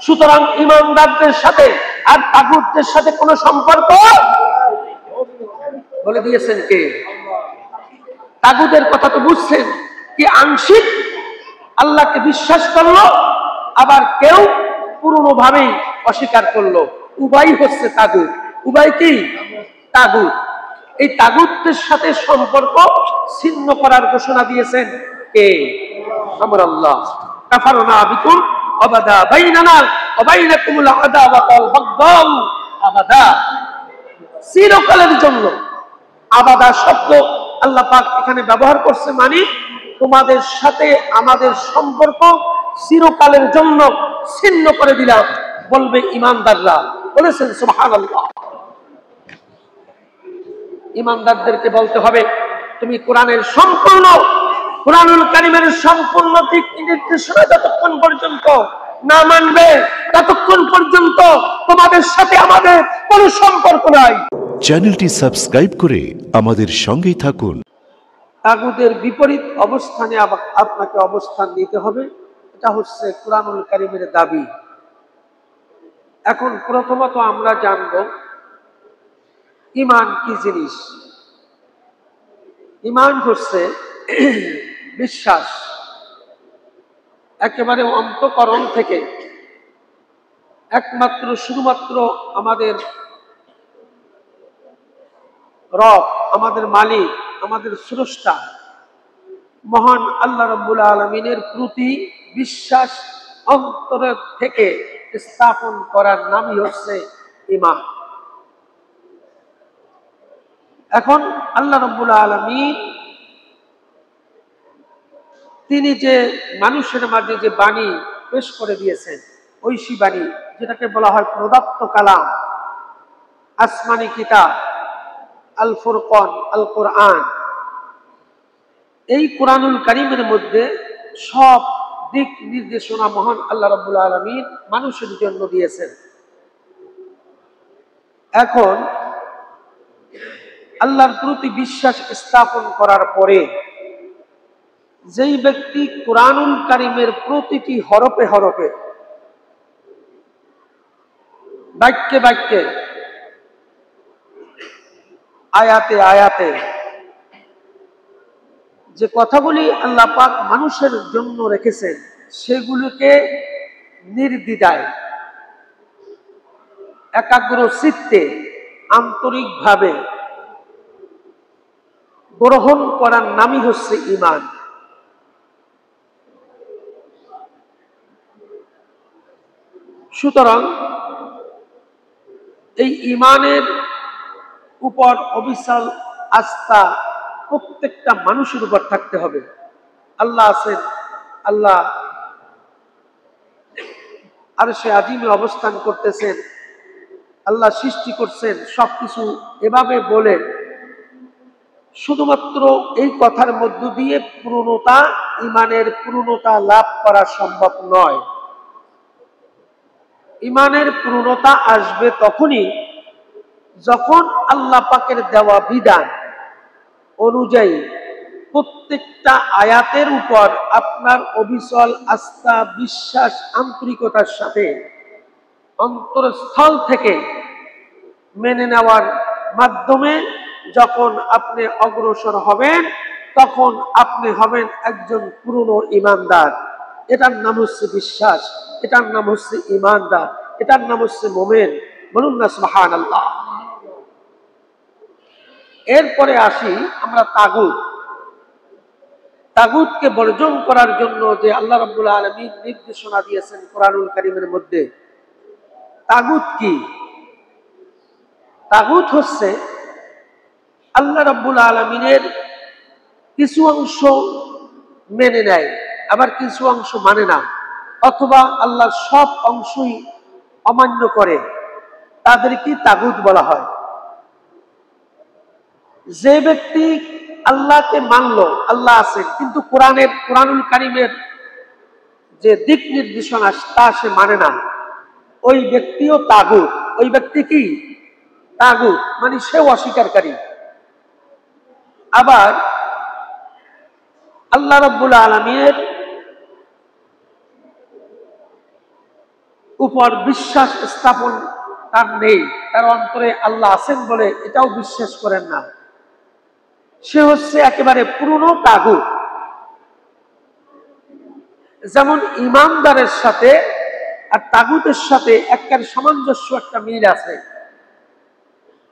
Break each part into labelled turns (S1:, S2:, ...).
S1: সুতরাং ইমানদারদের সাথে আর তাগুতদের সাথে কোনো সম্পর্ক বলে দিয়েছেন কে? তাগুতের কথা তো বুঝছেন কি, আংশিক আল্লাহকে বিশ্বাস করলো, আবার কেউ পুরনো ভাবেই অস্বীকার করলো। উভয় হচ্ছে তাগুত। উভয় কি? তাগুত। এই তাগুতদের সাথে সম্পর্ক ছিন্ন করার ঘোষণা দিয়েছেন কে? আমার আল্লাহ। কাফারনা বিকুম আবাদা বাইনানা ওয়া বাইনাকুমুল আদাওয়াতা ওয়াল বাগদাউ আবাদা, চিরকালের জন্য। আবাদা শব্দ আল্লাহ পাক এখানে ব্যবহার করছে, মানে তোমাদের সাথে আমাদের সম্পর্ক চিরকালের জন্য ছিন্ন করে দিলাম, বলবে ইমানদাররা। বলেছেন সুবহানাল্লাহ। ইমানদারদেরকে বলতে হবে, তুমি কোরআনের সম্পূর্ণ, কোরআনুল কারীমের সম্পূর্ণ দিক নির্দেশনা যতক্ষণ পর্যন্ত না মানবে, ততক্ষণ পর্যন্ত তোমাদের সাথে আমাদের কোনো সম্পর্ক নাই।
S2: চ্যানেলটি সাবস্ক্রাইব করে আমাদের সঙ্গেই থাকুন।
S1: তাগুতের বিপরীত অবস্থানে আপনাকে অবস্থান নিতে হবে, এটা হচ্ছে কোরআনুল কারীমের দাবি। এখন প্রথমত আমরা জানব ঈমান কি জিনিস। ঈমান হচ্ছে বিশ্বাস, একেবারে অন্তঃকরণ থেকে একমাত্র শুধুমাত্র আমাদের রব, আমাদের মালিক, আমাদের স্রষ্টা মহান আল্লাহ রাব্বুল আলামিনের প্রতি বিশ্বাস অন্তরের থেকে স্থাপন করার নামই হচ্ছে ঈমান। এখন আল্লাহ রাব্বুল আলামিন তিনি যে মানুষের মাঝে যে বাণী পেশ করে দিয়েছেন, ঐশী বাণী, যেটাকে বলা হয় প্রদত্ত কালাম, আসমানি কিতাব, আল ফুরকান, আল কোরআন, এই কোরআনুল কারীমের মধ্যে সব দিক নির্দেশনা মহান আল্লাহ রাব্বুল আলামিন মানুষের জন্য দিয়েছেন। এখন আল্লাহর প্রতি বিশ্বাস স্থাপন করার পরে যেই ব্যক্তি কোরআনুল কারীমের প্রতিটি হরফে হরফে, বাক্যে বাক্যে, আয়াতে আয়াতে যে কথাগুলি আল্লাহ পাক মানুষের জন্য রেখেছেন, সেগুলোকে নির্দ্বিধায় একাগ্র চিত্তে আন্তরিকভাবে গ্রহণ করার নামই হচ্ছে ঈমান। সুতরাং এই ঈমানের উপর অবিচল আস্থা প্রত্যেকটা মানুষের উপর থাকতে হবে। আল্লাহ আছেন, আল্লাহ আরশে আজিমে অবস্থান করতেছেন, আল্লাহ সৃষ্টি করছেন, সবকিছু এভাবে বলে শুধুমাত্র এই কথার মধ্য দিয়ে পূর্ণতা, ঈমানের পূর্ণতা লাভ করা সম্ভব নয়। ঈমানের পূর্ণতা আসবে তখনই যখন আল্লাহ পাকের দেওয়া বিধান অনুযায়ী প্রত্যেকটা আয়াতের উপর আপনার অবিচল আস্থা, বিশ্বাস, আন্তরিকতার সাথে অন্তরস্থল থেকে মেনে নেওয়ার মাধ্যমে যখন আপনি অগ্রসর হবেন, তখন আপনি হবেন একজন পূর্ণ ঈমানদার। এটার নাম হচ্ছে বিশ্বাস, এটার নাম হচ্ছে ঈমানদার, এটার নাম হচ্ছে মুমিন। বলুন না সুবহানাল্লাহ। এরপরে আসি আমরা তাগুত। তাগুতকে বর্জন করার জন্য যে আল্লাহ রাব্বুল আলামিন নির্দেশনা দিয়েছেন কোরআনুল কারীমের মধ্যে। তাগুত কি? তাগুত হচ্ছে আল্লাহ রাব্বুল আলামিনের কিছু অংশ মেনে নেয়, আবার কিছু অংশ মানে না, অথবা আল্লাহর সব অংশই অমান্য করে, তাদেরকে তাগুত বলা হয়। যে ব্যক্তি আল্লাহকে মানলো, আল্লাহ আছেন, কিন্তু কোরআনুল কারীমের যে দিক নির্দেশনা তা সে মানে না, ওই ব্যক্তিও তাগুত। ওই ব্যক্তি কি? তাগুত, মানে সেও অস্বীকারী। আবার আল্লাহ রাব্বুল আলামিনের উপর বিশ্বাস স্থাপন তার নেই, তার অন্তরে আল্লাহ আছেন বলে এটাও বিশ্বাস করেন না, সে হচ্ছে একেবারে পুরনো তাগুত। যেমন ইমানদারের সাথে আর তাগুতের সাথে একটা সামঞ্জস্য, একটা মিল আছে।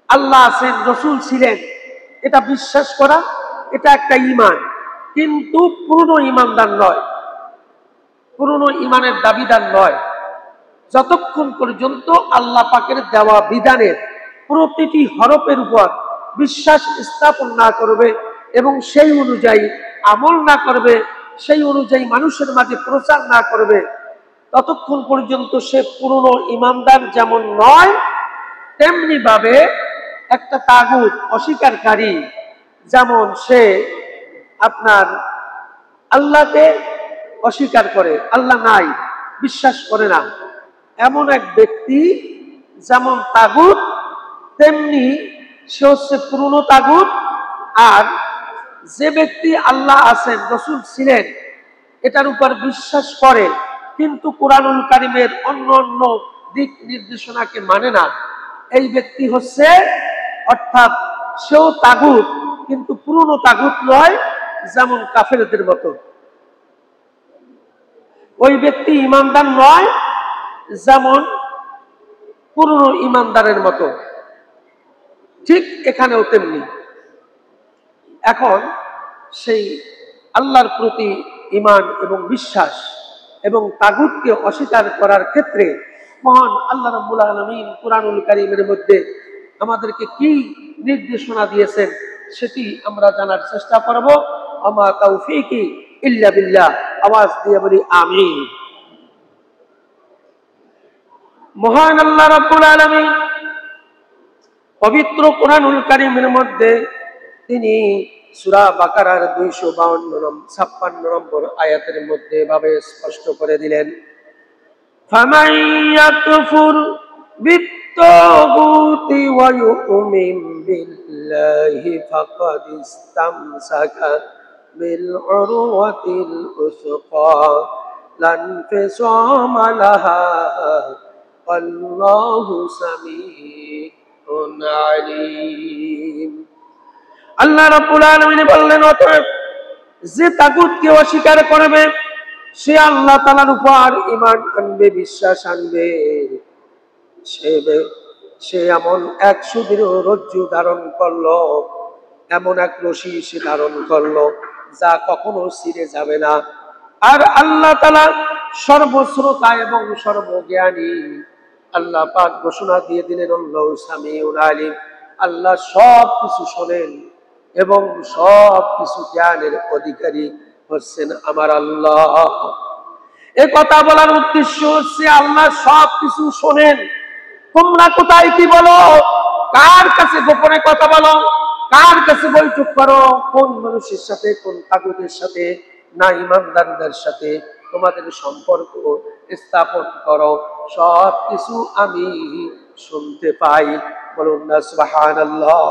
S1: আল্লাহ আছেন, রসুল ছিলেন, এটা বিশ্বাস করা, এটা একটা ঈমান, কিন্তু পুরনো ঈমানদার নয়, পুরনো ঈমানের দাবিদার নয়। যতক্ষণ পর্যন্ত আল্লাহ পাকের দেওয়া বিধানের প্রতিটি হরফের উপর বিশ্বাস স্থাপন না করবে এবং সেই অনুযায়ী আমল না করবে, সেই অনুযায়ী মানুষের মাঝে প্রচার না করবে, ততক্ষণ পর্যন্ত সে পুরনো ঈমানদার যেমন নয়, তেমনি ভাবে একটা তাগুত অস্বীকারী, যেমন সে আপনার আল্লাহকে অস্বীকার করে, আল্লাহ নাই, বিশ্বাস করে না, এমন এক ব্যক্তি যেমন তাগুত, তেমনি সে হচ্ছে পুরনো তাগুত। আর যে ব্যক্তি আল্লাহ আছেন, রসুল ছিলেন, এটার উপর বিশ্বাস করে কিন্তু কুরআনুল কারীমের অন্য অন্য দিক নির্দেশনাকে মানে না, এই ব্যক্তি হচ্ছে, অর্থাৎ সেও তাগুত কিন্তু পুরনো তাগুত নয়, যেমন কাফেরদের মতো। ওই ব্যক্তি ঈমানদার নয়, যেমন পুরনো ঈমানদারের মতো। ঠিক এখানেও তেমনি। এখন সেই আল্লাহর প্রতি ঈমান এবং বিশ্বাস এবং তাগুতকে অস্বীকার করার ক্ষেত্রে মহান আল্লাহ রাব্বুল আলামিন কুরআনুল কারীমের মধ্যে আমাদেরকে কি নির্দেশনা দিয়েছেন সেটি আমরা জানার চেষ্টা করব। আমা তাওফীকি ইল্লা বিল্লাহ। আওয়াজ দিয়ে বলি আমিন। মহান আল্লাহ রাব্বুল আলামিন পবিত্র কুরআনুল কারীমের মধ্যে তিনি সূরা বাকারার 252 নম্বর আয়াতের মধ্যে এভাবে স্পষ্ট করে দিলেন, ফামান ইয়াকফুর বিত্তাগুতি ওয়া ইউমিন বিল্লাহি ফাকাদ ইসতামসাকা বিল উরওয়াতিল উসকা লান ফিসামা লাহা আল্লাহু সামিউন আলীম। আল্লাহ রাব্বুল আলামিন বললেন, অতএব যে তাগুতকে অস্বীকার করবে সে আল্লাহ তাআলার উপর ঈমান আনবে, বিশ্বাস আনবে, সে এমন এক সুদৃঢ় রজ্জু ধারণ করলো, এমন এক রশি সে ধারণ করলো যা কখনো ছিঁড়ে যাবে না। আর আল্লাহ তাআলা সর্বশ্রোতা এবং সর্বজ্ঞানী। আল্লাহ পাক ঘোষণা দিয়ে দিলেন, আল্লাহু সামিউন আলীম, আল্লাহ সব কিছু শোনেন এবং সব কিছু জ্ঞানের অধিকারী হচ্ছেন আমার আল্লাহ। এ কথা বলার উদ্দেশ্য হচ্ছে আল্লাহ সব কিছু শোনেন। তোমরা কোথায় কি বলো, কার কাছে গোপনে কথা বলো, কার কাছে বৈঠক করো, কোন মানুষের সাথে, কোন তাগুতের সাথে, না ঈমানদারদের সাথে তোমাদের সম্পর্ক স্থাপন করো, সব কিছু আমি শুনতে পাই। বলুন না সুবহানাল্লাহ।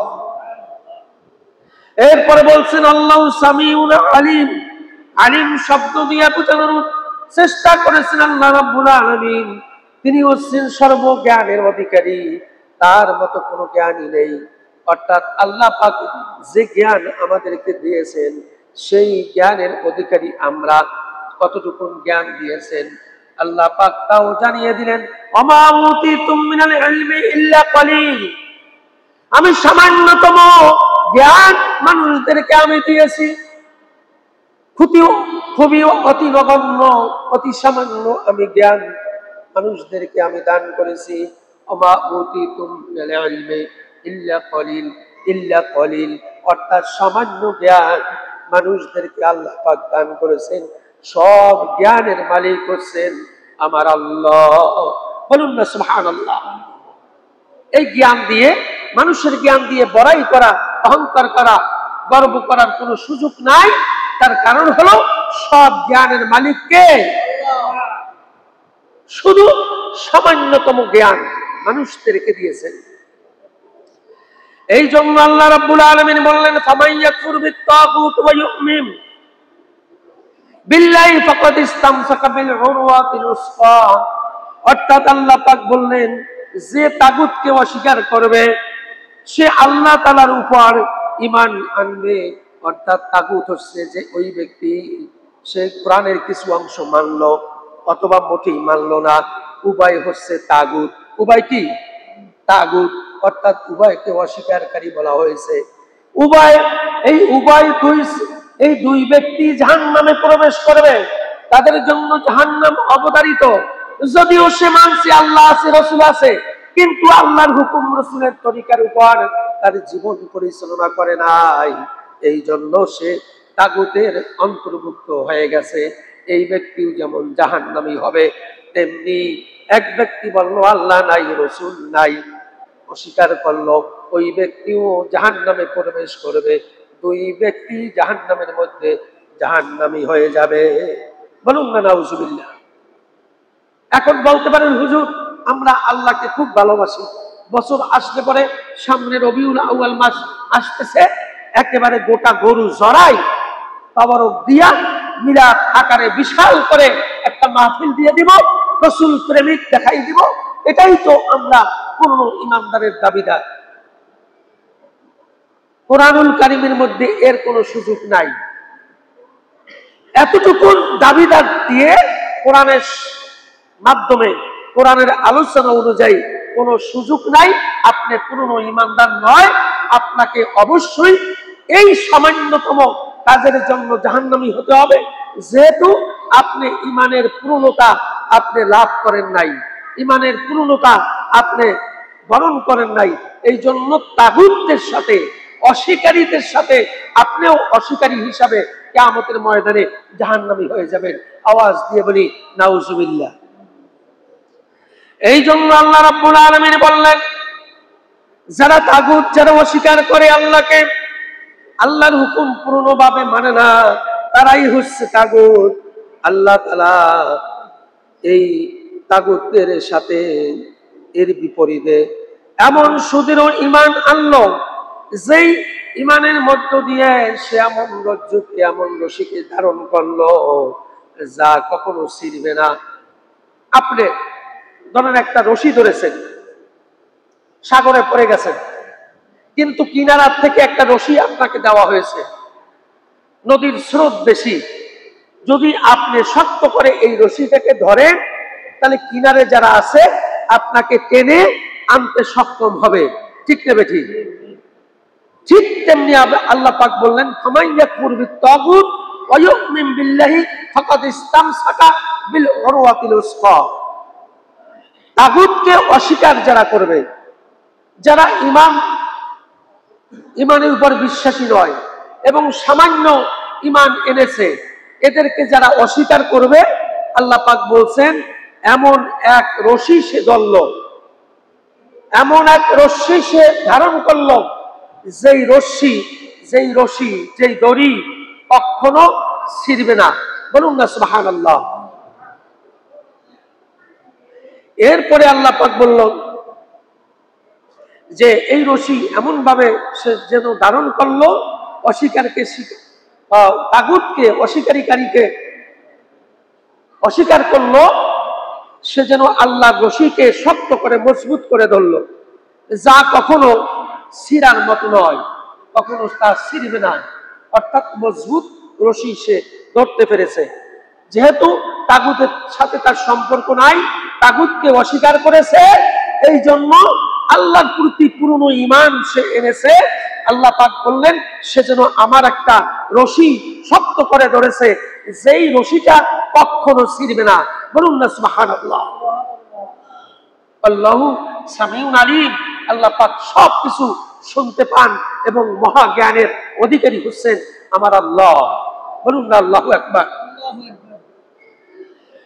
S1: এরপরে বলছেন আল্লাহু সামিউন আলীম। আলীম শব্দ দিয়ে বোঝানোর চেষ্টা করেছেন আল্লাহ রাব্বুল আলামিন তিনি হচ্ছেন সর্বজ্ঞানের অধিকারী, তার মতো কোনো জ্ঞানী নেই। অর্থাৎ আল্লাহ পাক যে জ্ঞান আমাদেরকে দিয়েছেন সেই জ্ঞানের অধিকারী আমরা। কতটুকু জ্ঞান দিয়েছেন আল্লাহ পাক তাও জানিয়ে দিলেন, ওমা উতিতুম মিনাল ইলমি ইল্লা কলিল, আমি সামান্যতম জ্ঞান মানুষদেরকে আমি দিয়েছি, খুবই অতি নগণ্য, অতি সামান্য আমি জ্ঞান মানুষদেরকে আমি দান করেছি। ওমা উতিতুম মিনাল ইলমি ইল্লা কলিল, ইল্লা কলিল অর্থাৎ সামান্য জ্ঞান মানুষদেরকে আল্লাহ পাক দান করেছেন। সব জ্ঞানের মালিক হচ্ছেন আমার আল্লাহ। বলুন না সুবহানাল্লাহ। এই জ্ঞান দিয়ে, মানুষের জ্ঞান দিয়ে বড়াই করা, অহংকার করা, গর্ব করার কোনো সুযোগ নাই। তার কারণ হলো সব জ্ঞানের মালিক কে? শুধু সামান্যতম জ্ঞান মানুষদেরকে দিয়েছেন। এই জন্য আল্লাহ রাব্বুল আলামিন বললেন, ফামান ইয়াকফুর বিত্তাগুত ওয়া ইউমিন বিল্লাহি ফাকাদ ইসতামসাকা বিল উরওয়াতিল উসকা, অর্থাৎ আল্লাহ পাক বললেন যে তাগুতকে অস্বীকার করবে সে আল্লাহ তাআলার উপর ঈমান আনবে। অর্থাৎ তাগুত হচ্ছে যে ওই ব্যক্তি সে কোরআনের কিছু অংশ মানলো অথবা মোটেই মানলো না, উভয় হচ্ছে তাগুত। উভয় কি? তাগুত। অর্থাৎ উভয়কে অস্বীকারী বলা হয়েছে। উভয় এই দুই ব্যক্তি জাহান্নামে প্রবেশ করবে, তাদের জন্য জাহান্নাম অবধারিত। যদিও সে মানছে আল্লাহ আছে, রসুল আছে, কিন্তু আল্লাহর হুকুম রসুলের তরিকার উপর তার জীবন পরিচালনা করে নাই, এই জন্য সে তাগুতের অন্তর্ভুক্ত হয়ে গেছে। এই ব্যক্তিও যেমন জাহান্নামী হবে, তেমনি এক ব্যক্তি বলল আল্লাহ নাই, রসুল নাই, অস্বীকার করলো, ওই ব্যক্তিও জাহান্নামে প্রবেশ করবে। দুই ব্যক্তি জাহান্নামের মধ্যে জাহান্নামী হয়ে যাবে। বলুন না নাউজুবিল্লাহ। এখন বলতে পারেন হুজুর আমরা আল্লাহকে খুব ভালোবাসি, বছর আসলে পরে সামনে রবিউল আউয়াল মাস আসতেছে, একেবারে গোটা গরু জড়াই তাবারক দিয়া মিলাদ আকারে বিশাল করে একটা মাহফিল দিয়ে দিব, রসুল প্রেমিক দেখাই দিব, এটাই তো আমরা পূর্ণ ইমানদারের দাবিদার। কোরআনুল কারীমের মধ্যে এর কোনো সুযোগ নাই। এতটুকু দাবিদার দিয়ে কোরআনের মাধ্যমে কোরআনের আলোচনা অনুযায়ী কোনো সুযোগ নাই, আপনি পূর্ণ ইমানদার নয়। আপনাকে অবশ্যই এই সামান্যতম কাজের জন্য জাহান্নামী হতে হবে, যেহেতু আপনি ইমানের পূর্ণতা আপনি লাভ করেন নাই, ইমানের পূর্ণতা আপনি বরণ করেন নাই। এই জন্য তাগুতদের সাথে, অস্বীকারীদের সাথে আপনিও অস্বীকারী হিসাবে কিয়ামতের ময়দানে জাহান্নামী হয়ে যাবেন। আওয়াজ দিয়ে বলি নাউজুবিল্লাহ। এই জন্য আল্লাহ রাব্বুল আলামিন বললেন যারা তাগুত, যারা অস্বীকার করে আল্লাহকে, আল্লাহর হুকুম পূর্ণভাবে মানে না, তারাই হচ্ছে তাগুত। আল্লাহ তাআলা এই তাগুতের সাথে এর বিপরীতে এমন সুদৃঢ় ঈমান আনলো, যেই ঈমানের মধ্য দিয়ে সে এমন রজ্জুকে, এমন রশিকে ধারণ করলো যা কখনো ছিঁড়বে না। আপনি ধরেন একটা রশি ধরেছেন, সাগরে পড়ে গেছেন, কিন্তু কিনারার থেকে একটা রশি আপনাকে দেওয়া হয়েছে, নদীর স্রোত বেশি, যদি আপনি শক্ত করে এই রশিটাকে ধরেন তাহলে কিনারে যারা আছে আপনাকে টেনে আনতে সক্ষম হবে, ঠিক নেবে ঠিক। ঠিক তেমনি আল্লাহ পাক বললেন ফামাইয়াকুর বিত্তাগুত ওয়া ইউমিন বিল্লাহি ফাকাদ ইসতামসাকা বিল উরওয়াতিল উসকা। তাগুতকে অস্বীকার যারা করবে, যারা ইমানের উপর বিশ্বাসী নয় এবং সামান্য ইমান এনেছে, এদেরকে যারা অস্বীকার করবে, আল্লাহ পাক বলছেন এমন এক রশি সে ধরল, এমন এক রশ্মি সে ধারণ করলো, যেই রশি, যেই দড়ি কখনো ছিঁড়বে না। বলুন না সুবহানাল্লাহ। এরপরে আল্লাহ পাক বলল যে এই রশি এমন ভাবে সে যেন ধারণ করলো, তাগুতকে, অস্বীকারীকে অস্বীকার করলো, সে যেন আল্লাহর রশিকে শক্ত করে মজবুত করে ধরলো, যা কখনো ছিঁড়ার মতো নয়, কখনো তা ছিঁড়বে না। অর্থাৎ মজবুত রশি সে ধরতে পেরেছে। যেহেতু তাগুতের সাথে তার সম্পর্ক নাই, তাগুতকে অস্বীকার করেছে, এই জন্য আল্লাহর প্রতি পূর্ণ ঈমান সে এনেছে। আল্লাহ পাক বললেন সে যেন আমার একটা রশি শক্ত করে ধরেছে, যেই রশিটা কখনো ছিঁড়বে না। বলুন না সুবহানাল্লাহ। আল্লাহু সামিউন আলিম। আল্লাহ পাক সবকিছু শুনতে পান এবং মহা জ্ঞানের অধিকারী হচ্ছেন আমার আল্লাহ। বলুন না আল্লাহু আকবার।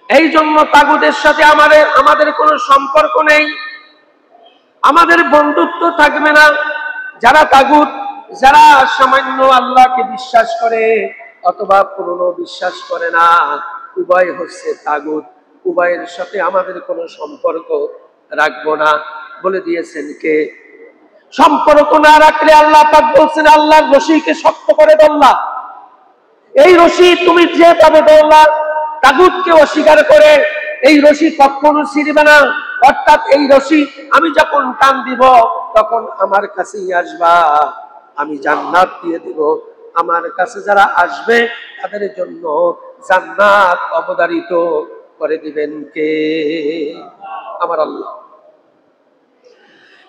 S1: এই জন্য তাগুতের সাথে আমাদের কোনো সম্পর্ক নেই, আমাদের বন্ধুত্ব থাকবে না। যারা তাগুত, যারা সামান্য আল্লাহকে বিশ্বাস করে অথবা পূর্ণ বিশ্বাস করে না, উভয় হচ্ছে তাগুত। উভয়ের সাথে আমাদের কোনো সম্পর্ক রাখবো না বলে দিয়েছেন কে? সম্পর্ক না রাখলে আল্লাহ পাক বলছেন আল্লাহর রশিকে শক্ত করে ধরলা। এই রশি তুমি যেভাবে ধরলা, তাগুতকে অস্বীকার করে এই রশি কখনো ছিঁড়বে না। অর্থাৎ এই রশি আমি যখন টান দিব তখন আমার কাছেই আসবা, আমি জান্নাত দিয়ে দিব। আমার কাছে যারা আসবে তাদের জন্য জান্নাত অবধারিত করে দিবেন কে? আমার আল্লাহ।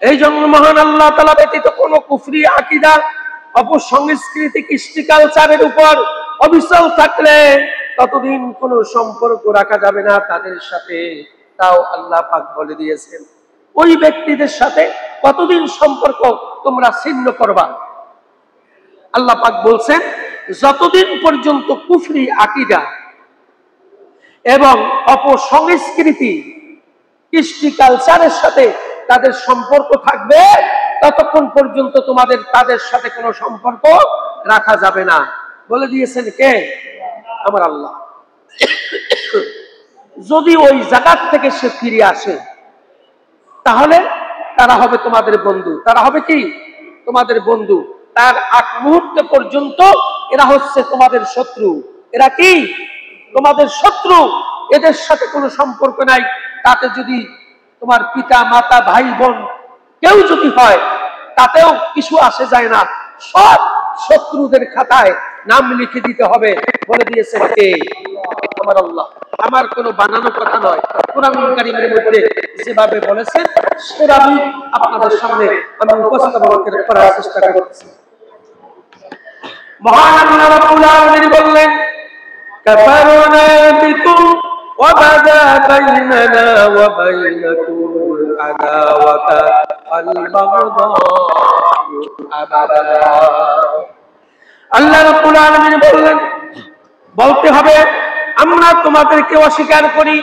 S1: এই জন্য মহান আল্লাহ তাআলা ব্যতীত কোন কুফরি আকীদা, অপসংস্কৃতি, কৃষ্টি কালচারের উপর অবিচল থাকলে ততদিন কোন সম্পর্ক রাখা যাবে না তাদের সাথে। তাও আল্লাহ পাক বলে দিয়েছেন ওই ব্যক্তিদের সাথে কতদিন সম্পর্ক তোমরা ছিন্ন করবা। আল্লাহ পাক বলছেন যতদিন পর্যন্ত কুফরি আকীদা এবং অপসংস্কৃতি, কৃষ্টি কালচারের সাথে তাদের সম্পর্ক থাকবে ততক্ষণ পর্যন্ত তোমাদের তাদের সাথে কোনো সম্পর্ক রাখা যাবে না। বলে দিয়েছেন কে? আমার আল্লাহ। যদি ওই জায়গার থেকে সে ফিরে আসে তাহলে তারা হবে তোমাদের বন্ধু। তারা হবে কি? তোমাদের বন্ধু। তার আগ মুহূর্ত পর্যন্ত এরা হচ্ছে তোমাদের শত্রু। এরা কি? তোমাদের শত্রু। এদের সাথে কোনো সম্পর্ক নাই। তাতে যদি তোমার পিতা মাতা ভাই বোন কেউ যদি হয় তাতেও কিছু আসে যায় না, সব শত্রুদের খাতায় নাম লিখে দিতে হবে। বলে দিয়েছেন কে? আমার আল্লাহ। আমার কোনো বানানো কথা নয়, কোরআনুল কারীমের মধ্যে যেভাবে বলেছেন সেভাবেই আপনাদের সামনে আমি উপস্থাপন করার চেষ্টা করছি। মহান আল্লাহ রাব্বুল আলামিন বললেন কাফারনা বিকুম ওয়া বাদা বাইনানা ওয়া বাইনাকুমুল আদাওয়াতা ওয়াল বাগদা আবাদা। আল্লাহ রাব্বুল আলামিন বললেন বলতে হবে আমরা তোমাদেরকে অস্বীকার করি,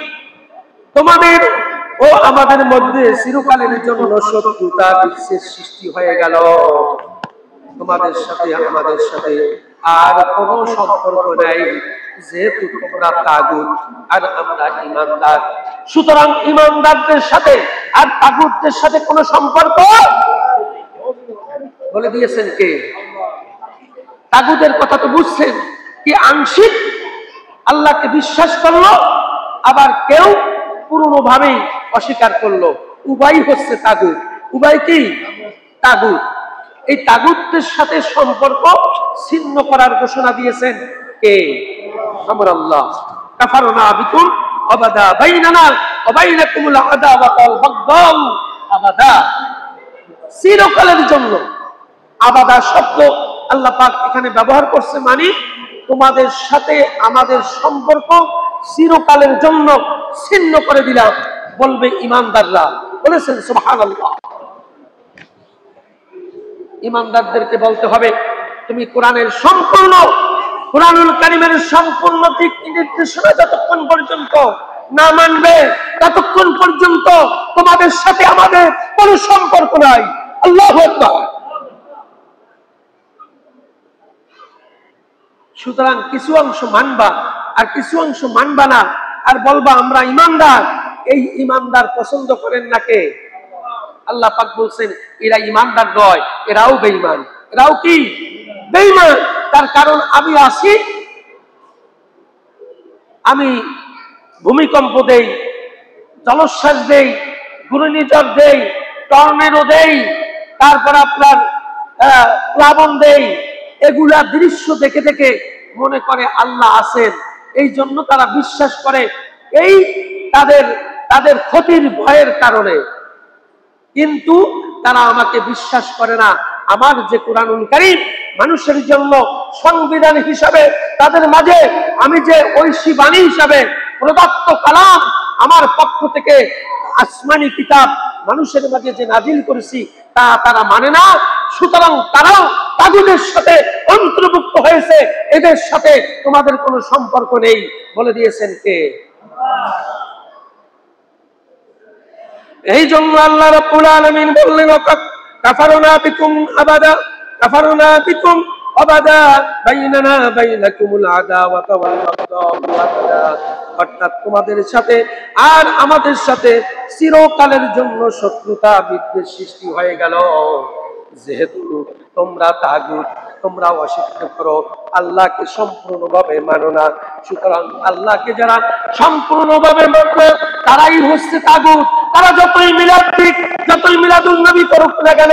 S1: তোমাদের ও আমাদের মধ্যে চিরকালের জন্য শত্রুতা বিদ্বেষ সৃষ্টি হয়ে গেল। তোমাদের সাথে আমাদের সাথে আর কোনো সম্পর্ক নাই, যেহেতু তোমরা তাগুত আর আমরা ঈমানদার। সুতরাং ঈমানদারদের সাথে আর তাগুতদের সাথে কোনো সম্পর্ক। বলে দিয়েছেন কে? তাগুতের কথা তো বুঝছেন কি? আংশিক আল্লাহকে বিশ্বাস করলো, আবার কেউ পুরোনোভাবেই অস্বীকার করলো। উভয় হচ্ছে তাগুত। উভয় কি? তাগুত। এই তাগুতের সাথে সম্পর্ক ছিন্ন করার ঘোষণা দিয়েছেন কে? আমার আল্লাহ। কাফারনা বিকুম ওয়া বাদা বাইনানা ওয়া বাইনাকুমুল আদাওয়াতা ওয়াল বাগদা আবাদা। চিরকালের জন্য। আবাদা শব্দ আল্লাহ পাক এখানে ব্যবহার করছে, মানে তোমাদের সাথে আমাদের সম্পর্ক চিরকালের জন্য ছিন্ন করে দিলাম, বলবে ঈমানদাররা। বলেছেন সুবহানাল্লাহ। ঈমানদারদেরকে বলতে হবে তুমি কোরআনের সম্পূর্ণ, কোরআনুল কারীমের সম্পূর্ণ দিক নির্দেশনা যতক্ষণ পর্যন্ত না মানবে ততক্ষণ পর্যন্ত তোমাদের সাথে আমাদের কোনো সম্পর্ক নাই। আল্লাহু আকবার। সুতরাং কিছু অংশ মানবা আর কিছু অংশ মানবা না, আর বলবা আমরা ঈমানদার। এই ঈমানদার পছন্দ করেন না কে? আল্লাহ পাক বলছেন এরা ঈমানদার নয়, এরাও বেঈমান। এরাও কি? বেঈমান। তার কারণ আমি আসি, আমি ভূমিকম্প দেই, জলোচ্ছ্বাস দেই, ঘূর্ণিঝড় দেই, টর্নেডো দেই, তারপর আপনার প্লাবন দেই। এগুলা দৃশ্য দেখে দেখে মনে করে আল্লাহ আছেন, এই জন্য তারা বিশ্বাস করে এই তাদের ক্ষতির ভয়ের কারণে। কিন্তু তারা আমাকে বিশ্বাস করে না। আমার যে কোরআনুল কারীম মানুষের জন্য সংবিধান হিসাবে তাদের মাঝে আমি যে ঐশী বাণী হিসাবে প্রদত্ত কালাম, আমার পক্ষ থেকে আসমানি কিতাব মানুষের মাঝে যে নাজিল করেছি তা তারা মানে না। সুতরাং তারাও তাগুতের সাথে অন্তর্ভুক্ত হয়েছে, এদের সাথে তোমাদের কোনো সম্পর্ক নেই। বলে দিয়েছেন কে? এই জন্য আল্লাহ রাব্বুল আলামিন বললেন কাফারনা বিকুম আবাদা, কাফারনা বিকুম আবাদা বাইনানা বাইনাকুমুল আদাওয়াতা ওয়াল বাগদা আবাদা। অর্থাৎ তোমাদের সাথে আর আমাদের সাথে চিরকালের জন্য শত্রুতা বিদ্বেষ সৃষ্টি হয়ে গেল, যেহেতু তোমরা তাগুত তোমরাও অস্বীকার করো, আল্লাহকে সম্পূর্ণভাবে মানো না। সুতরাং আল্লাহকে যারা সম্পূর্ণভাবে মানবে তারাই হচ্ছে তাগুত। তারা যতই মিলাদ দিক, যতই মিলাদুন নবী করুক না কেন,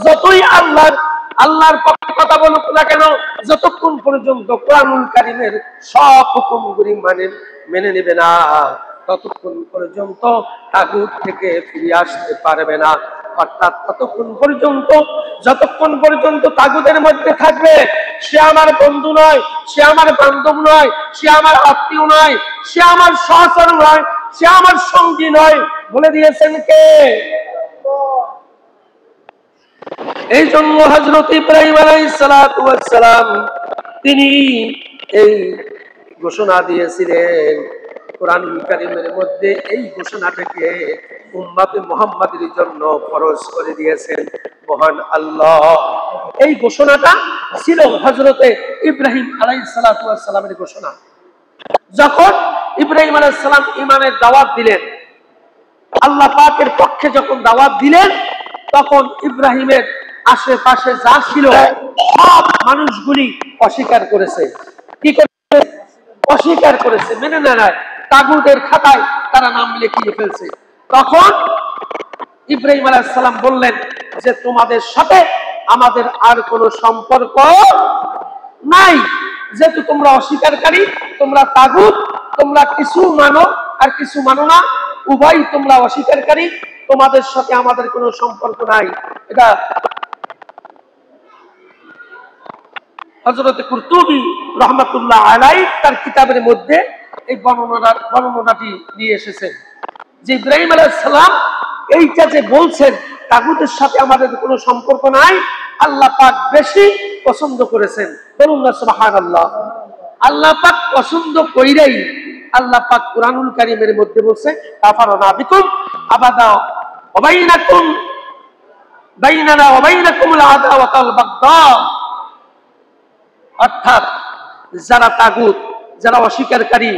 S1: যতই আল্লাহর পক্ষে কথা বলুক না কেন, যতক্ষণ পর্যন্ত কোরআনুল কারীমের সব হুকুমগুলি মেনে নেবে না, ততক্ষণ পর্যন্ত তাগুত থেকে ফিরে আসতে পারবে না। অর্থাৎ যতক্ষণ পর্যন্ত তাগুতের মধ্যে থাকবে, সে আমার বন্ধু নয়, সে আমার বান্ধব নয়, সে আমার আত্মীয় নয়, সে আমার সহচর নয়, সে আমার সঙ্গী নয়। বলে দিয়েছেন কে? এই জন্য হযরত ইব্রাহিম আলাইহিস সালাতু ওয়াস সালাম তিনি এই ঘোষণা দিয়েছিলেন। কোরআনুল কারীমের মধ্যে এই ঘোষণাটাকে উম্মতে মুহাম্মাদের জন্য ফরজ করে দিয়েছেন মহান আল্লাহ। এই ঘোষণাটা ছিল হযরতে ইব্রাহিম আলাইহিস সালাতু ওয়াস সালামের ঘোষণা। যখন ইব্রাহিম আলাইহিস সালাম ঈমানের দাওয়াত দিলেন, আল্লাহ পাকের পক্ষে যখন দাওয়াত দিলেন, তখন ইব্রাহিমের আশেপাশে যা ছিল সব মানুষগুলি অস্বীকার করেছে। কি করেছে? অস্বীকার করেছে, মেনে নেয়। তাগুতের খাতায় তারা নাম লিখিয়ে ফেলছে। তখন ইব্রাহিম আলাইহিস সালাম বললেন যে তোমাদের সাথে আমাদের আর কোনো সম্পর্ক নাই। যেহেতু তোমরা অস্বীকারী, তোমরা তাগুত, তোমরা কিছু মানো আর কিছু মানো না, উভয় তোমরা অস্বীকারী, তোমাদের সাথে আমাদের কোনো সম্পর্ক নাই। এটা হযরত কুরতুবী রাহমাতুল্লাহ আলাইহি তার কিতাবের মধ্যে এই বর্ণনাটি নিয়ে এসেছেন যে ইব্রাহিম আলাইহিস সালাম এইটা যে বলছেন তাগুতের সাথে আমাদের কোনো সম্পর্ক নাই, আল্লাহ পাক বেশি পছন্দ করেছেন। বলুন না সুবহানাল্লাহ। আল্লাহ পাক পছন্দ কইরাই আল্লাহ পাক কুরআনুল কারীমের মধ্যে বলছে কাফারনা বিকুম আবাদা ওয়া বাইনানা ওয়া বাইনাকুমুল আদাওয়াতা ওয়াল বাগদা। অর্থাৎ যারা তাগুত, যারা অস্বীকারী,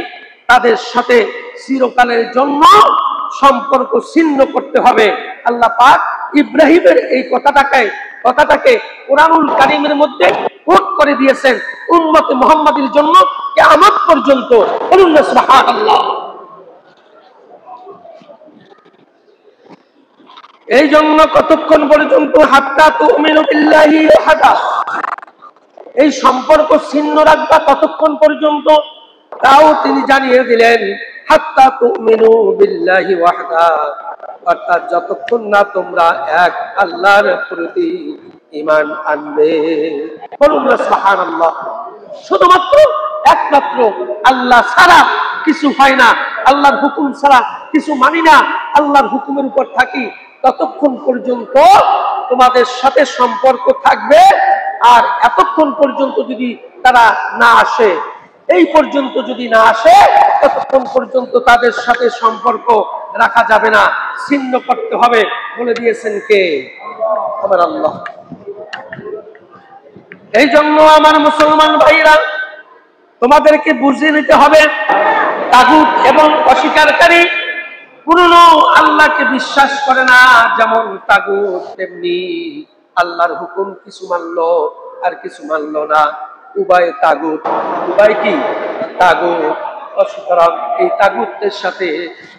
S1: তাদের সাথে চিরকালের জন্য সম্পর্ক ছিন্ন করতে হবে। আল্লাহ পাক ইব্রাহিমের এই কথাটাকে কুরআনুল কারীমের মধ্যে কোট করে দিয়েছেন উম্মতে মুহাম্মাদের জন্য কিয়ামত পর্যন্ত। বলুন না সুবহানাল্লাহ। এই জন্য কতক্ষণ পর্যন্ত হাত্তা তুমিনু বিল্লাহি ওয়াহদা, এই সম্পর্ক ছিন্ন রাখবা ততক্ষণ পর্যন্ত, তাও তিনি জানিয়ে দিলেন হাত্তা তুমিনু বিল্লাহি ওয়াহদা, অর্থাৎ যতক্ষণ না তোমরা এক আল্লাহর প্রতি ঈমান আনবে। বলুন না সুবহানাল্লাহ। শুধুমাত্র একমাত্র আল্লাহ ছাড়া কিছু হয় না, আল্লাহর হুকুম ছাড়া কিছু মানি না, আল্লাহর হুকুমের উপর থাকি, ততক্ষণ পর্যন্ত তোমাদের সাথে সম্পর্ক থাকবে। আর এতক্ষণ পর্যন্ত যদি তারা না আসে, এই পর্যন্ত যদি না আসে, ততক্ষণ পর্যন্ত তাদের সাথে সম্পর্ক রাখা যাবে না, ছিন্ন করতে হবে। বলে দিয়েছেন কে? আমার আল্লাহ। এই জন্য আমার মুসলমান ভাইরা, তোমাদেরকে বুঝিয়ে নিতে হবে তাগুত এবং অস্বীকারী পুরনো আল্লাহকে বিশ্বাস করে না। যেমন তাগুত, তেমনি আল্লাহর হুকুম কিছু মানলো আর কিছু মানলো না, উভয় তাগুত। উভয় কি? তাগুত। সুতরাং এই তাগুতের সাথে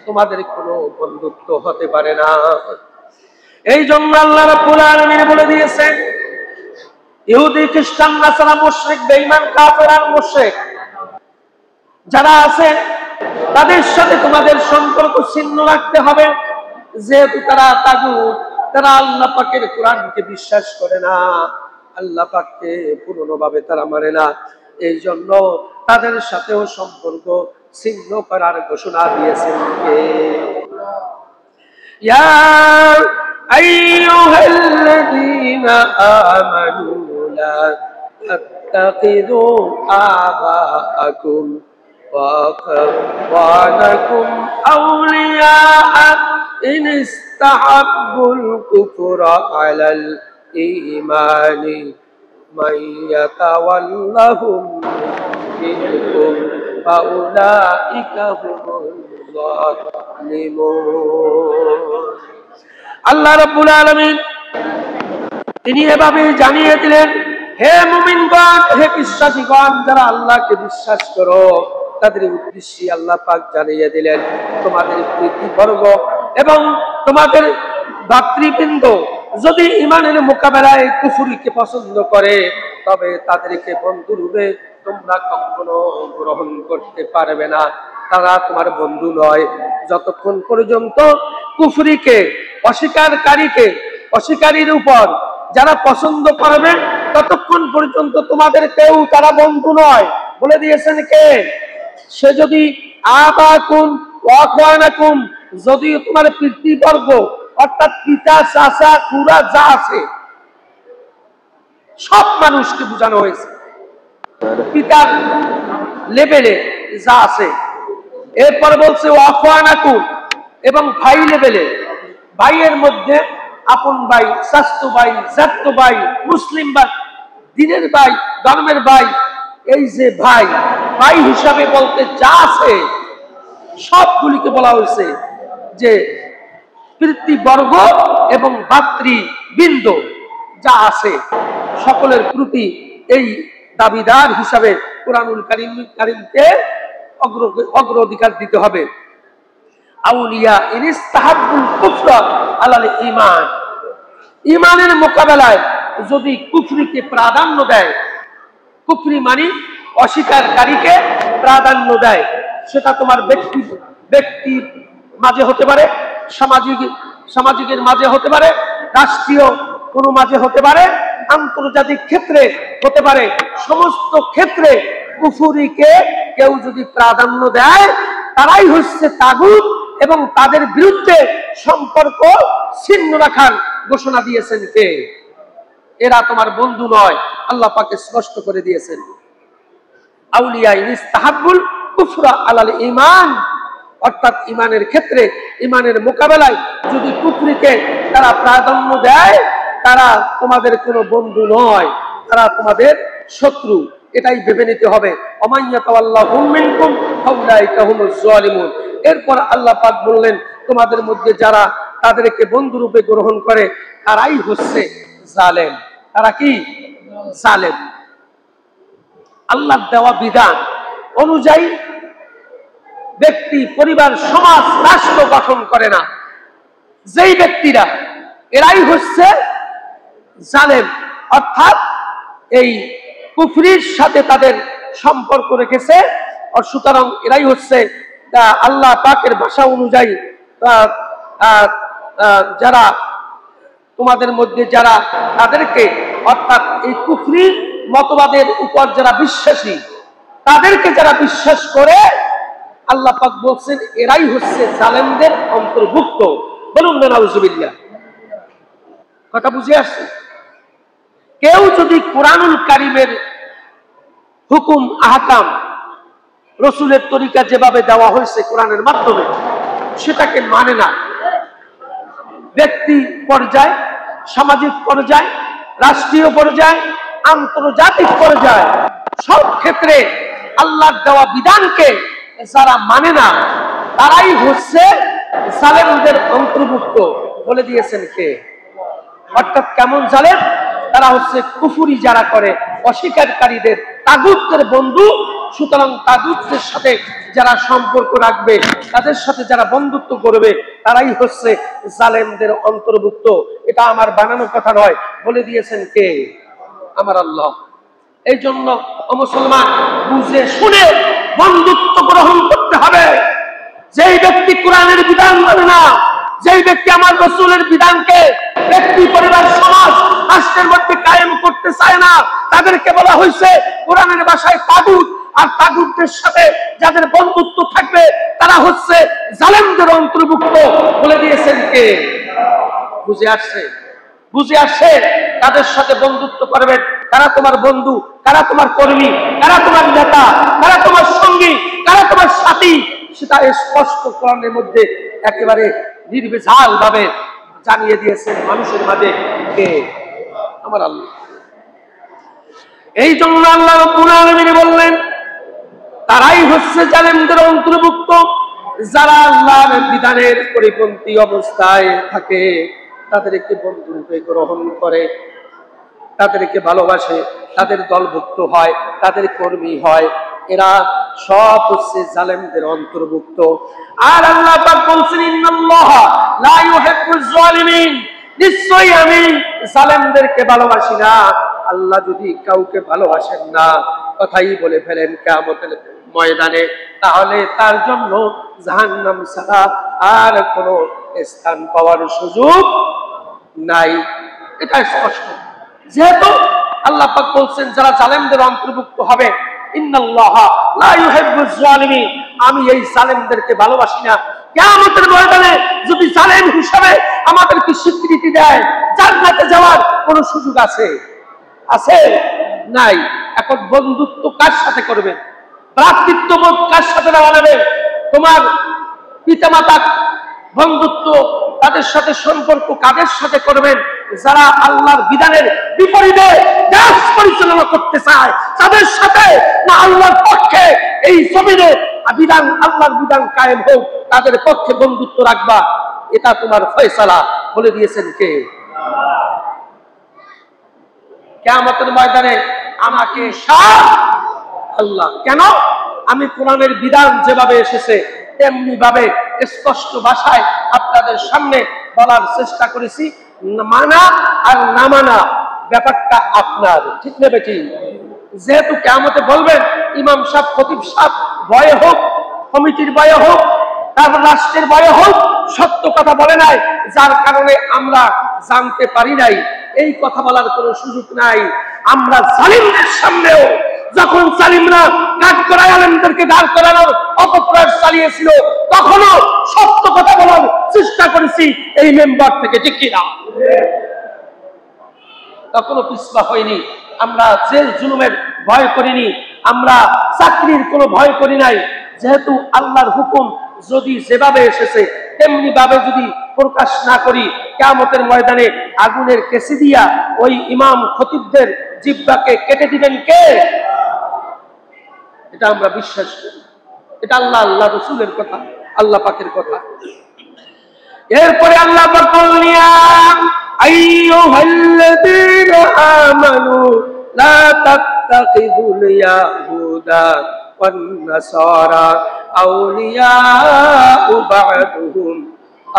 S1: তোমাদের কোনো বন্ধুত্ব হতে পারে না। এই জন্য আল্লাহ রাব্বুল আলামিন বলে দিয়েছেন ইহুদি, খ্রিস্টান, নাসারা, মুশরিক, বেঈমান, কাফের আর মুশরিক যারা আছে তাদের সাথে তোমাদের সম্পর্ক ছিন্ন রাখতে হবে। যেহেতু তারা তাগুত, তারা আল্লাহ পাকের কোরআনকে বিশ্বাস করে না, আল্লাহ পাককে পূর্ণভাবে তারা মানে না। এই জন্য তাদের সাথেও সম্পর্ক ছিন্ন করার ঘোষণা দিয়েছেন কে? ইয়া আইয়ুহাল্লাযীনা আমানু লা তাত্তাখিযু আবাআকুম ওয়া আখওয়ানাকুম আউলিয়া ইন ইসতাহাব্বুল কুফরা আলাল ঈমানি মান ইয়াতাওয়াল্লাহুম মিনকুম ফাউলাইকা হুমুল যালিমুন। আল্লাহ রাব্বুল আলামিন তিনি এভাবে জানিয়ে দিলেন হে মুমিনগণ, হে বিশ্বাসীগণ, যারা আল্লাহকে বিশ্বাস করো, তাদের উদ্দেশ্যে আল্লাহ পাক জানিয়ে দিলেন, তোমাদের প্রীতিবর্গ এবং তোমাদের ভাতৃবৃন্দ যদি ঈমানের মোকাবেলায় কুফরিকে পছন্দ করে, তবে তাদেরকে বন্ধুরূপে তোমরা কখনো গ্রহণ করতে পারবে না। তারা তোমার বন্ধু নয় যতক্ষণ পর্যন্ত কুফরিকে, অস্বীকারীর উপর যারা পছন্দ করবে, ততক্ষণ পর্যন্ত তোমাদের কেউ তারা বন্ধু নয়। বলে দিয়েছেন কে? সে যদি আবাকুম ওয়া আখওয়ানাকুম, যদি তোমার পিতৃবর্গ অর্থাৎ পিতা, চাচা, খুড়া যা আছে সব মানুষকে বোঝানো হয়েছে, পিতার লেভেলে যা আছে। এরপর বলছে ওয়া আখওয়ানাকুম, এবং ভাই লেভেলে, ভাইয়ের মধ্যে আপন ভাই, চাচতো ভাই, জাততো ভাই, মুসলিম ভাই, দিনের ভাই, ধর্মের ভাই, এই যে ভাই, ভাই হিসাবে বলতে যা আছে সবগুলিকে বলা হয়েছে যে পিতৃবর্গ এবং ভাতৃবৃন্দ যা আছে সকলের প্রতি এই দাবিদার হিসাবে কুরআনুল কারীমকে অগ্রাধিকার দিতে হবে। আউলিয়া ইনিস্তাহাব্বুল কুফরা আলাল ঈমান, ঈমানের মোকাবেলায় যদি কুফরিকে প্রাধান্য দেয়, কুফরি মানে অস্বীকারীকে প্রাধান্য দেয়, সেটা তোমার ব্যক্তির মাঝে হতে পারে, সামাজিকের মাঝে হতে পারে, রাষ্ট্রীয় কোনো মাঝে হতে পারে, আন্তর্জাতিক ক্ষেত্রে হতে পারে। সমস্ত ক্ষেত্রে কুফরিকে কেউ যদি প্রাধান্য দেয়, তারাই হচ্ছে তাগুত এবং তাদের বিরুদ্ধে সম্পর্ক ছিন্ন রাখার ঘোষণা দিয়েছেন কে? এরা তোমার বন্ধু নয়, আল্লাহ পাক স্পষ্ট করে দিয়েছেন। আউলিয়া ইনিস্তাহাব্বুল কুফরা আলাল ঈমান, অর্থাৎ ঈমানের ক্ষেত্রে, ঈমানের মোকাবেলায় যদি কুফরিকে তারা প্রাধান্য দেয়, তারা তোমাদের কোনো বন্ধু নয়, তারা তোমাদের শত্রু। এটাই ভেবে নিতে হবে। ওমাইয়াতাওয়াল্লাহুম মিনকুম ফাউলাইকা হুমুজ জালিমুন। এরপর আল্লাহ পাক বললেন, তোমাদের মধ্যে যারা তাদেরকে বন্ধুরূপে গ্রহণ করে তারাই হচ্ছে জালেম। তারা কি? জালেম। আল্লাহর দেওয়া বিধান অনুযায়ী ব্যক্তি, পরিবার, সমাজ, রাষ্ট্র গঠন করে না যেই ব্যক্তিরা, এরাই হচ্ছে জালেম। অর্থাৎ এই কুফরির সাথে তাদের সম্পর্ক রেখেছে, আর সুতরাং এরাই হচ্ছে আল্লাহ পাকের ভাষা অনুযায়ী যারা তোমাদের মধ্যে যারা তাদেরকে, অর্থাৎ এই কুফরি মতবাদের উপর যারা বিশ্বাসী, তাদেরকে যারা বিশ্বাস করে, আল্লাহ পাক বলছেন এরাই হচ্ছে জালেমদের অন্তর্ভুক্ত। বলুন না নাউজুবিল্লাহ। কথা বুঝে আসছে? কেউ যদি কুরআনুল কারীমের হুকুম, আহকাম, রাসূলের তরিকা যেভাবে দেওয়া হয়েছে কোরআনের মাধ্যমে, সেটাকে মানে না, ব্যক্তি পর্যায়ে, সামাজিক পর্যায়ে, রাষ্ট্রীয় পর্যায়ে, আন্তর্জাতিক পর্যায়ে, সব ক্ষেত্রে আল্লাহর দেওয়া বিধানকে যারা মানে না, তারাই হচ্ছে জালেমদের অন্তর্ভুক্ত। বলে দিয়েছেন কে? অর্থাৎ কেমন জালেম? তারা হচ্ছে কুফরি যারা করে, অস্বীকারীদের, তাগুতের বন্ধু। সুতরাং তাগুতের সাথে যারা সম্পর্ক রাখবে, তাদের সাথে যারা বন্ধুত্ব করবে, তারাই হচ্ছে জালেমদের অন্তর্ভুক্ত। এটা আমার বানানো কথা নয়, বলে দিয়েছেন কে? আমার আল্লাহ। এই জন্য ও মুসলমান, বুঝে শুনে বন্ধুত্ব গ্রহণ করতে হবে। যেই ব্যক্তি কোরআনের বিধান মানে না, যেই ব্যক্তি আমার রাসূলের বিধানকে ব্যক্তি, পরিবার, সমাজ, রাষ্ট্রের মধ্যে কায়েম করতে চায় না, তাদেরকে বলা হয়েছে কোরআনের ভাষায় তাগুত। আর তাগুতের সাথে যাদের বন্ধুত্ব থাকবে, তারা হচ্ছে জালেমদের অন্তর্ভুক্ত। বলে দিয়েছেন কে? বুঝে আসছে? বুঝে আসছে? তাদের সাথে বন্ধুত্ব করবেন, তারা তোমার বন্ধু, তারা তোমার কর্মী, তারা তোমার নেতা, তারা তোমার সঙ্গী, তারা তোমার সাথী, সেটা স্পষ্ট কোরআনের মধ্যে একেবারে নির্বিচার ভাবে জানিয়ে দিয়েছেন মানুষের মাঝে কে? আমার আল্লাহ। এই জন্য আল্লাহ রাব্বুল আলামিন বললেন, তারাই হচ্ছে জালেমদের অন্তর্ভুক্ত, যারা আল্লাহর বিধানের পরিপন্থী অবস্থায় থাকে, তাদেরকে বন্ধুরূপে গ্রহণ করে, তাদেরকে ভালোবাসে, তাদের দলভুক্ত হয়, তাদের কর্মী হয়, এরা সব হচ্ছে জালেমদের অন্তর্ভুক্ত। আর আল্লাহ পাক বলছেন ইন্নাল্লাহা লা ইউহিব্বুজ জালিমিন, নিশ্চয়ই আমি জালেমদেরকে ভালোবাসি না। আল্লাহ যদি কাউকে ভালোবাসেন না, কথাই বলে ফেলেন কিয়ামতের ময়দানে, তাহলে তার জন্য জাহান্নাম ছাড়া আর কোনো স্থান পাওয়ার সুযোগ নাই। এটা স্পষ্ট। যেহেতু আল্লাহ পাক বলছেন যারা জালেমদের অন্তর্ভুক্ত হবে, ইন্নাল্লাহা লা ইউহিব্বুজ জালিমিন, আমি এই জালেমদেরকে ভালোবাসি না। কিয়ামতের ময়দানে যদি জালেম হিসাবে আমাদেরকে স্বীকৃতি দেয়, জান্নাতে যাওয়ার কোনো সুযোগ আছে? আছে? নাই। এখন বন্ধুত্ব কার সাথে করবে? ভ্রাতৃত্ববোধ কার সাথে বানাবে? তোমার পিতামাতা বন্ধুত্ব, তাদের সাথে সম্পর্ক কাদের সাথে করবেন? যারা আল্লাহর বিধানের বিপরীতে দেশ পরিচালনা করতে চায় তাদের সাথে, না আল্লাহর পক্ষে এই জমিনে বিধান, আল্লাহর বিধান কায়েম হোক, তাদের পক্ষে বন্ধুত্ব রাখবা? এটা তোমার ফয়সালা বলে দিয়েছেন কে? কিয়ামতের ময়দানে আমাকে আল্লাহ। কেন? আমি কোরআনের বিধান যেভাবে এসেছে তেমনি ভাবে স্পষ্ট ভাষায় আপনাদের সামনে বলার চেষ্টা করেছি। মানা আর না মানা ব্যাপারটা আপনার, ঠিক না বেটি? যেহেতু কিয়ামতে বলবেন ইমাম সাহেব, খতিব সাহেব ভয়ে হোক, কমিটির ভয়ে হোক, তারপর রাষ্ট্রের ভয়ে হোক, সত্য কথা বলে নাই, যার কারণে আমরা জানতে পারি নাই, এই কথা বলার কোনো সুযোগ নাই। আমরা জালিমদের সামনেও, যখন জালিমরা কাঠ করায় আলেমদেরকে দাঁড় করানোর অপপ্রয়াস চালিয়েছিল, তখনও সত্য কথা বলার চেষ্টা করেছি এই মেম্বার থেকে, ঠিক কিনা? তখনও পিছপা হয়নি। আমরা জেল জুলুমের ভয় করিনি, আমরা চাকরির কোনো ভয় করি নাই। যেহেতু আল্লাহর হুকুম যদি যেভাবে এসেছে তেমনি ভাবে যদি প্রকাশ না করি, কিয়ামতের ময়দানে আগুনের কেসি দিয়া ওই ইমাম খতিবদের জিহ্বাকে কেটে দিবেন কে? এটা আমরা বিশ্বাস করি। এটা আল্লাহ রাসূলের কথা, আল্লাহ পাকের কথা। এরপরে আল্লাহ পাক বললেন আইয়ুহাল্লাযীনা আমানু লা তাত্তাখিযুল ইয়াহুদা ওয়ান নাসারা আউলিয়া বা'দুহুম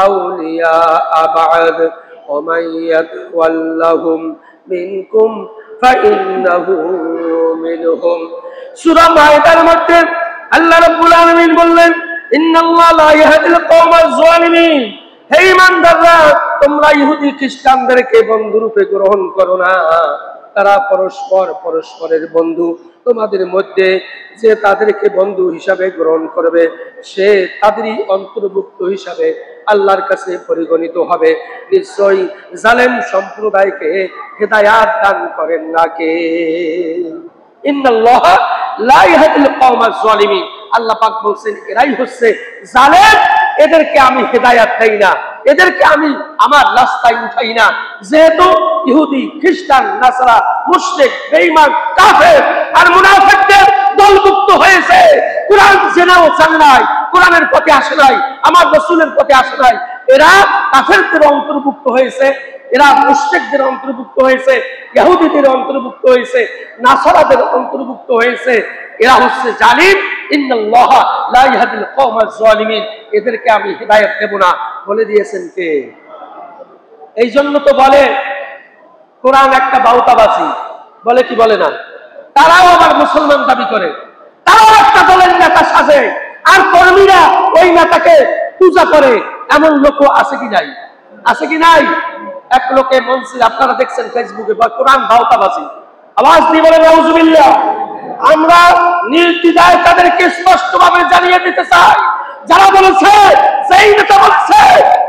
S1: আউলিয়া বা'দ ওয়া মান ইয়াতাওয়াল্লাহুম মিনকুম ফাইন্নাহু মিনহুম। সূরা মাইদার মধ্যে আল্লাহ রাব্বুল আলামিন বললেন ইন্নাল্লাহা লা ইয়াহদিল কওমাজ জালিমিন, হে ঈমানদাররা তোমরা ইহুদি খ্রিস্টানদেরকে বন্ধুরূপে গ্রহণ করো না। তারা পরস্পরের বন্ধু। তোমাদের মধ্যে যে তাদেরকে বন্ধু হিসাবে গ্রহণ করবে সে তাদেরই অন্তর্ভুক্ত হিসাবে আল্লাহর কাছে পরিগণিত হবে। নিশ্চয়ই জালেম সম্প্রদায়কে হেদায়াত দান করেন না কে? ইন্নাল্লাহা লা ইয়াহদিল কওমাজ জালিমিন, আল্লাহ পাক বলছেন এরাই হচ্ছে জালেম, এদেরকে আমি হেদায়াত দেই না, এদেরকে আমি আমার রাস্তায় উঠাই না। যেহেতু ইহুদি, খ্রিস্টান, নাসারা, মুশরিক, বেঈমান, কাফের আর মুনাফিকদের দলভুক্ত হয়েছে, কোরআন জেনেও জানে নাই, কোরআনের পথে আসে নাই, আমার রাসূলের পথে আসে নাই, এরা কাফেরদের অন্তর্ভুক্ত হয়েছে, এরা মুশরিকদের অন্তর্ভুক্ত হয়েছে, ইহুদিদের অন্তর্ভুক্ত হয়েছে, নাসারাদের অন্তর্ভুক্ত হয়েছে। এরা হচ্ছে জালিম। ইন্নাল্লাহা লা ইয়াহদিল কওমাজ জালিমিন, এদেরকে আমি হেদায়েত দেব না বলে দিয়েছেন কে? এই জন্য তো বলে কোরআন একটা বাউতাবাজি, বলে কি বলে না? তারাও আবার মুসলমান দাবি করে, তারাও একটা দলের নেতা সাজে, আর কর্মীরা ওই নেতাকে পূজা করে। এমন লোকও আছে কি নাই? আছে কি নাই? এক লোকে মঞ্চে আপনারা দেখছেন ফেসবুকে কোরআন বাউতাবাজি, আওয়াজ দিয়ে বলে নাউজুবিল্লাহ। আমরা নির্দ্বিধায় তাদেরকে স্পষ্টভাবে জানিয়ে দিতে চাই, যারা বলেছে, যেই নেতা বলেছে,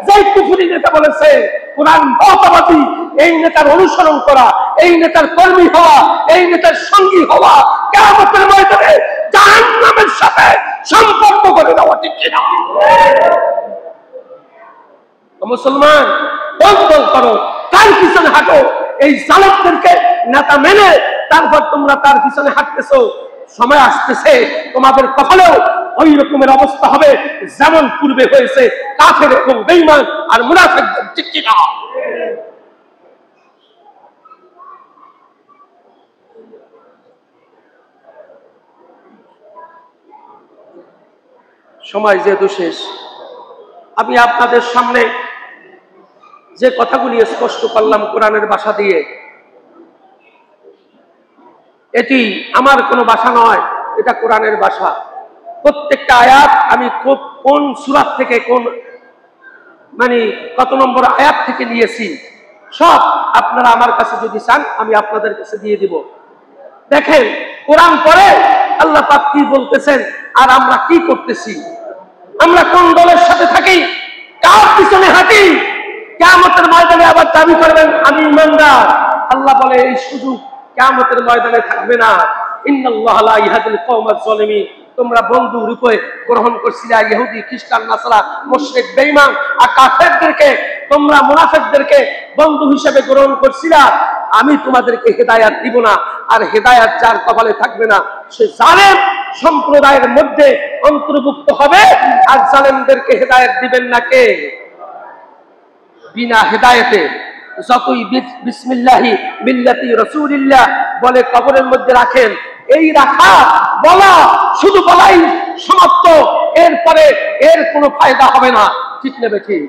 S1: যেই কুফরি নেতা বলেছে কোরআন বাউতাবাজি, এই নেতার অনুসরণ করা, এই নেতার কর্মী হওয়া, এই নেতার সঙ্গী হওয়া কিয়ামতের ময়দানে জাহান্নামের সাথে সম্পর্ক করে দেওয়া, ঠিক কিনা? মুসলমান বন্ধ করো, তার পিছনে হাঁটো। এই জালেমদেরকে নেতা মেনে তারপর তোমরা তার পিছনে হাঁটতেছো, সময় আসতেছে তোমাদের কপালেও ওই রকমের অবস্থা হবে যেমন পূর্বে হয়েছে কাফের এবং বেঈমান আর মুনাফিকদের, ঠিক কিনা? সময় যেহেতু শেষ, আমি আপনাদের সামনে যে কথাগুলি স্পষ্ট করলাম কোরআনের ভাষা দিয়ে, এটি আমার কোনো ভাষা নয়, এটা কোরআনের ভাষা। প্রত্যেকটা আয়াত আমি কোন সূরা থেকে কোন কত নম্বর আয়াত থেকে নিয়েছি সব আপনারা আমার কাছে যদি চান আমি আপনাদের কাছে দিয়ে দিব। দেখেন কোরআন পড়ে আল্লাহ পাক কি বলতেছেন আর আমরা কি করতেছি, আমরা কোন দলের সাথে থাকি, কার পিছনে হাঁটি। কিয়ামতের ময়দানে আবার দাবি করবেন আমি ইমানদার, আল্লাহ বলে এই সুযোগ কিয়ামতের ময়দানে থাকবে না। ইন্নাল্লাহা লা ইয়াহদিল কওমাজ জালিমিন। তোমরা বন্ধু রূপে গ্রহণ করছিলা ইহুদি, খ্রিস্টান, নাসারা, মুশরিক, বেঈমান আর কাফেরদেরকে, তোমরা মুনাফিকদেরকে বন্ধু হিসেবে গ্রহণ করছিলা। আমি তোমাদেরকে হেদায়েত দিব না, আর হেদায়েত যার কপালে থাকবে না সে জালেম সম্প্রদায়ের মধ্যে অন্তর্ভুক্ত হবে। আর জালেমদেরকে হেদায়েত দিবেন না কে? বিনা হেদায়েতে যতই বিসমিল্লাহি মিল্লাতি রাসূলিল্লাহ বলে কবরের মধ্যে রাখেন, এই রাখা বলা শুধু বলাই সমাপ্ত, এরপরে এর কোনো ফায়দা হবে না। ঠিক নেবে ঠিক?